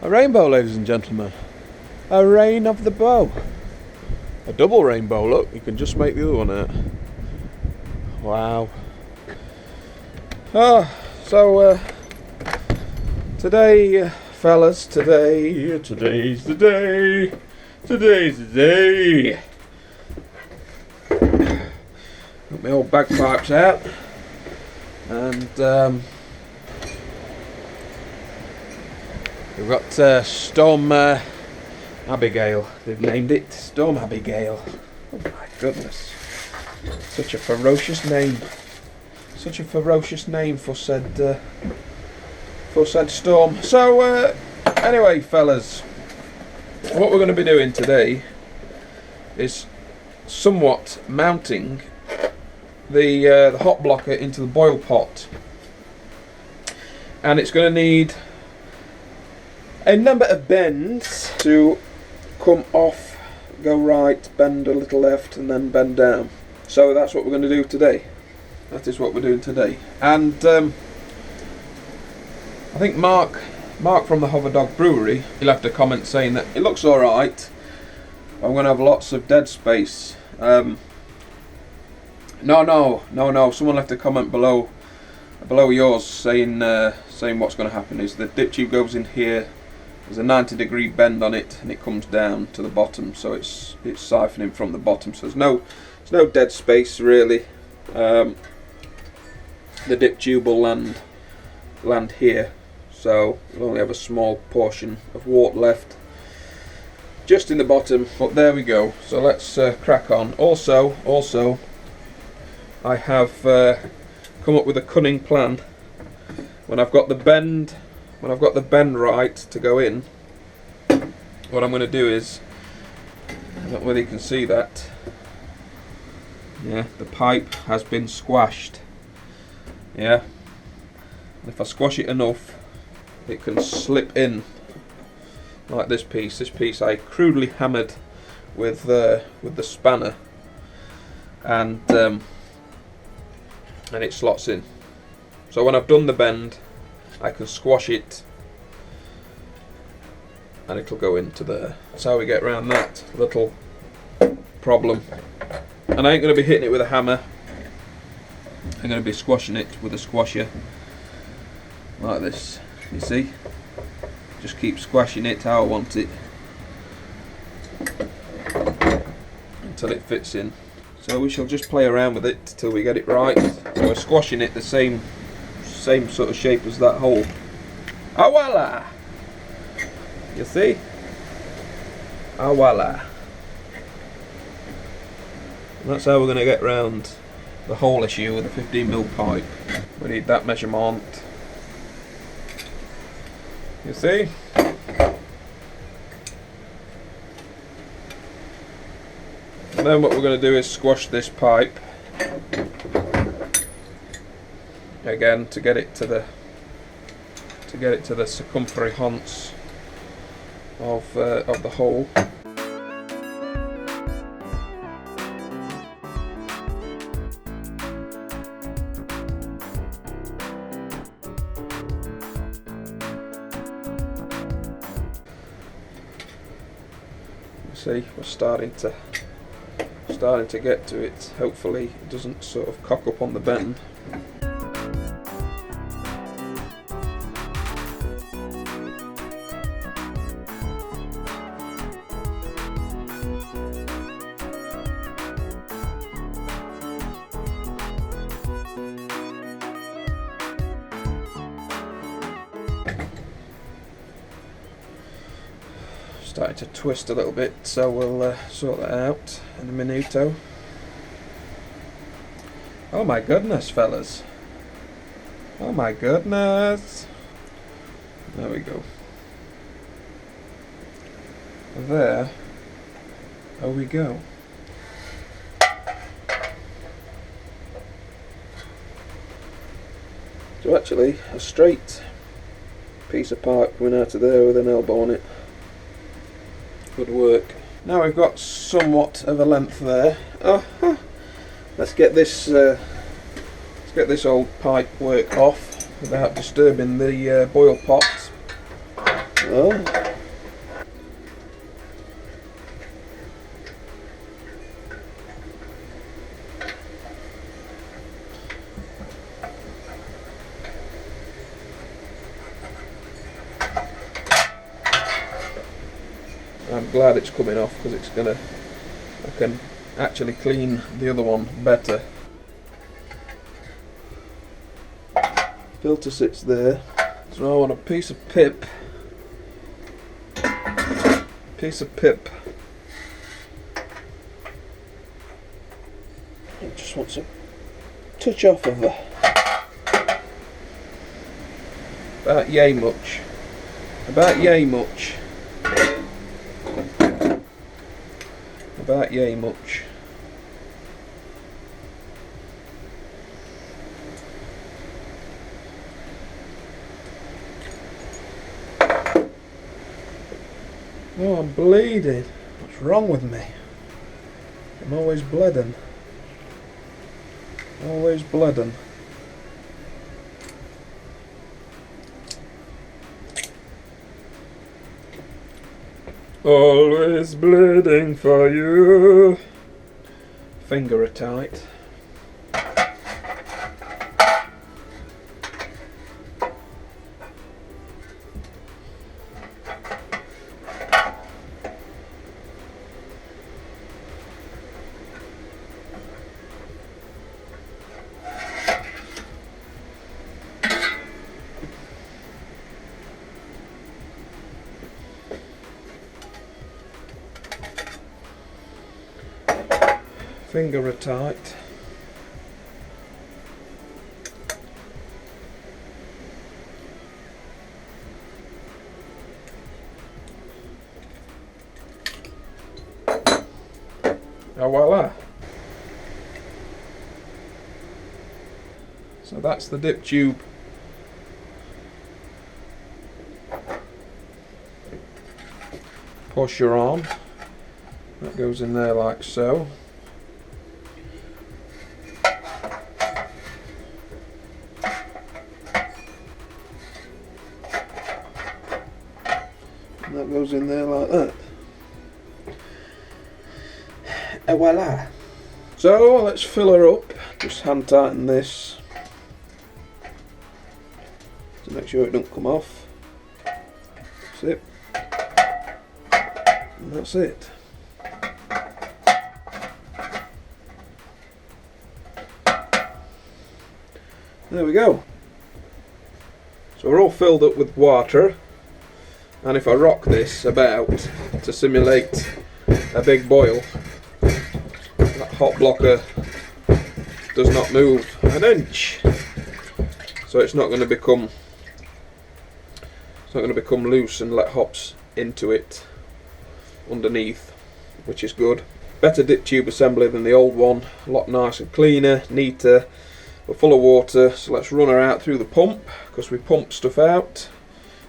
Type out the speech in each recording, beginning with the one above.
A rainbow, ladies and gentlemen. A rain of the bow. A double rainbow, look, you can just make the other one out. Wow. So today, fellas, today's the day. Today's the day. Got my old bagpipes out. And we've got Storm Abigail, they've named it. Storm Abigail. Oh my goodness. Such a ferocious name. Such a ferocious name for said storm. So anyway, fellas, what we're going to be doing today is somewhat mounting the hop blocker into the boil pot. And it's going to need a number of bends to come off, go right, bend a little left, and then bend down. So that's what we're going to do today. That is what we're doing today. And I think Mark from the Hover Dog Brewery, he left a comment saying that it looks alright. I'm going to have lots of dead space. No. Someone left a comment below yours saying what's going to happen is the dip tube goes in here. There's a 90-degree bend on it, and it comes down to the bottom, so it's siphoning from the bottom. So there's no dead space really. The dip tube will land here, so we'll only have a small portion of wort left, just in the bottom. But there we go. So let's crack on. Also, I have come up with a cunning plan. When I've got the bend right to go in, what I'm going to do is, I don't know whether you can see that, yeah, the pipe has been squashed, yeah, and if I squash it enough it can slip in like this piece I crudely hammered with the spanner, and it slots in. So when I've done the bend I can squash it and it'll go into there. That's how we get around that little problem. And I ain't going to be hitting it with a hammer. I'm going to be squashing it with a squasher like this. You see? Just keep squashing it how I want it until it fits in. So we shall just play around with it till we get it right. So we're squashing it the same sort of shape as that hole. Ah, voila! You see? Ah, voila! And that's how we're going to get round the hole issue with a 15mm pipe. We need that measurement. You see? And then what we're going to do is squash this pipe again to get it to the circumference of the hole. See, we're starting to get to it. Hopefully it doesn't sort of cock up on the bend. Starting to twist a little bit, so we'll sort that out in a minuto. Oh my goodness, fellas. Oh my goodness. There we go. There we go. So actually, a straight piece of pipe coming out of there with an elbow on it. Good work. Now we've got somewhat of a length there. Let's get this old pipe work off without disturbing the boil pot. So, I'm glad it's coming off because it's gonna, I can actually clean the other one better. Filter sits there, so I want a piece of pip. It just wants a touch off of her. About yay much. About yay much. About yay much. Oh, I'm bleeding. What's wrong with me? I'm always bleeding. Always bleeding. Always bleeding for you. Finger tight. Finger tight. Oh, voila. So that's the dip tube. Push your arm. That goes in there like so. And that goes in there like that. Et voila. So let's fill her up. Just hand tighten this to make sure it don't come off. That's it. And that's it. There we go. So we're all filled up with water, and if I rock this about to simulate a big boil, that hop blocker does not move an inch. So it's not going to become loose and let hops into it underneath, which is good. Better dip tube assembly than the old one, a lot nicer, cleaner, neater. We're full of water, so let's run her out through the pump, because we pump stuff out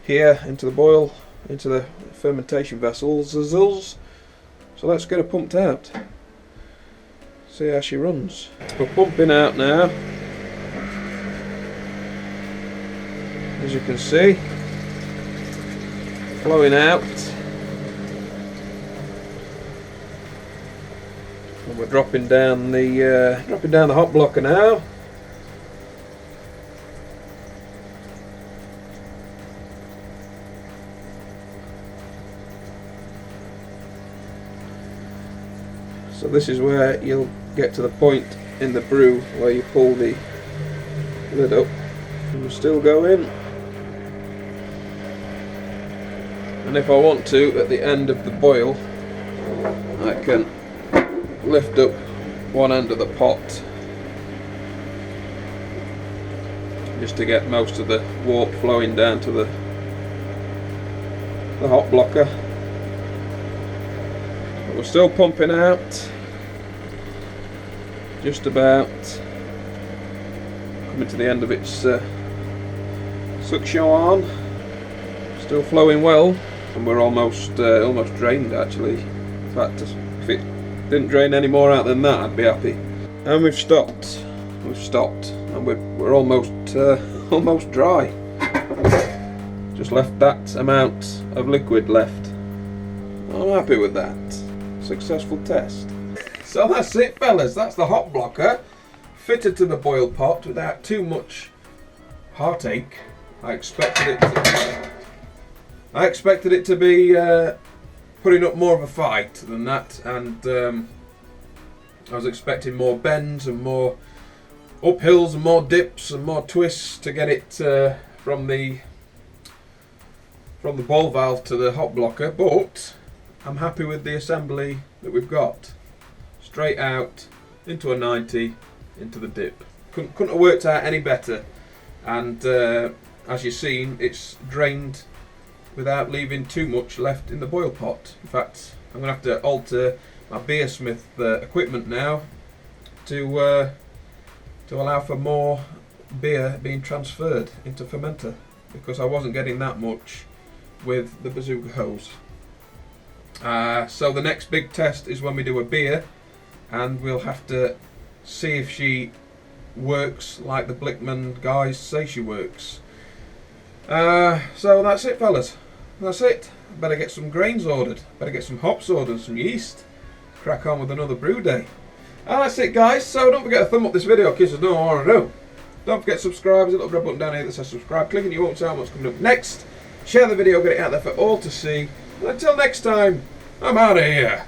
here into the boil, into the fermentation vessels. So let's get her pumped out. See how she runs. We're pumping out now. As you can see, flowing out. And we're dropping down the hop blocker now. So this is where you'll get to the point in the brew where you pull the lid up and we're still going. And if I want to, at the end of the boil, I can lift up one end of the pot just to get most of the warp flowing down to the hop blocker. But we're still pumping out, just about coming to the end of its suction on. Still flowing well, and we're almost drained actually. In fact, if it didn't drain any more out than that, I'd be happy. And we've stopped, and we're almost dry. Just left that amount of liquid left. I'm happy with that. Successful test. So that's it, fellas. That's the hop blocker fitted to the boil pot without too much heartache. I expected it to be putting up more of a fight than that, and I was expecting more bends and more uphills and more dips and more twists to get it from the ball valve to the hop blocker, but I'm happy with the assembly that we've got. Straight out, into a 90, into the dip. Couldn't have worked out any better, and as you've seen, it's drained without leaving too much left in the boil pot. In fact, I'm going to have to alter my beersmith equipment now to allow for more beer being transferred into fermenter, because I wasn't getting that much with the bazooka hose. So the next big test is when we do a beer, and we'll have to see if she works like the Blichmann guys say she works. So that's it, fellas. That's it. Better get some grains ordered. Better get some hops ordered, some yeast. Crack on with another brew day. And that's it, guys. So don't forget to thumb up this video in case there's no more to do. Don't forget to subscribe. There's a little red button down here that says subscribe. Click and you won't tell what's coming up next. Share the video, get it out there for all to see. And until next time, I'm out of here.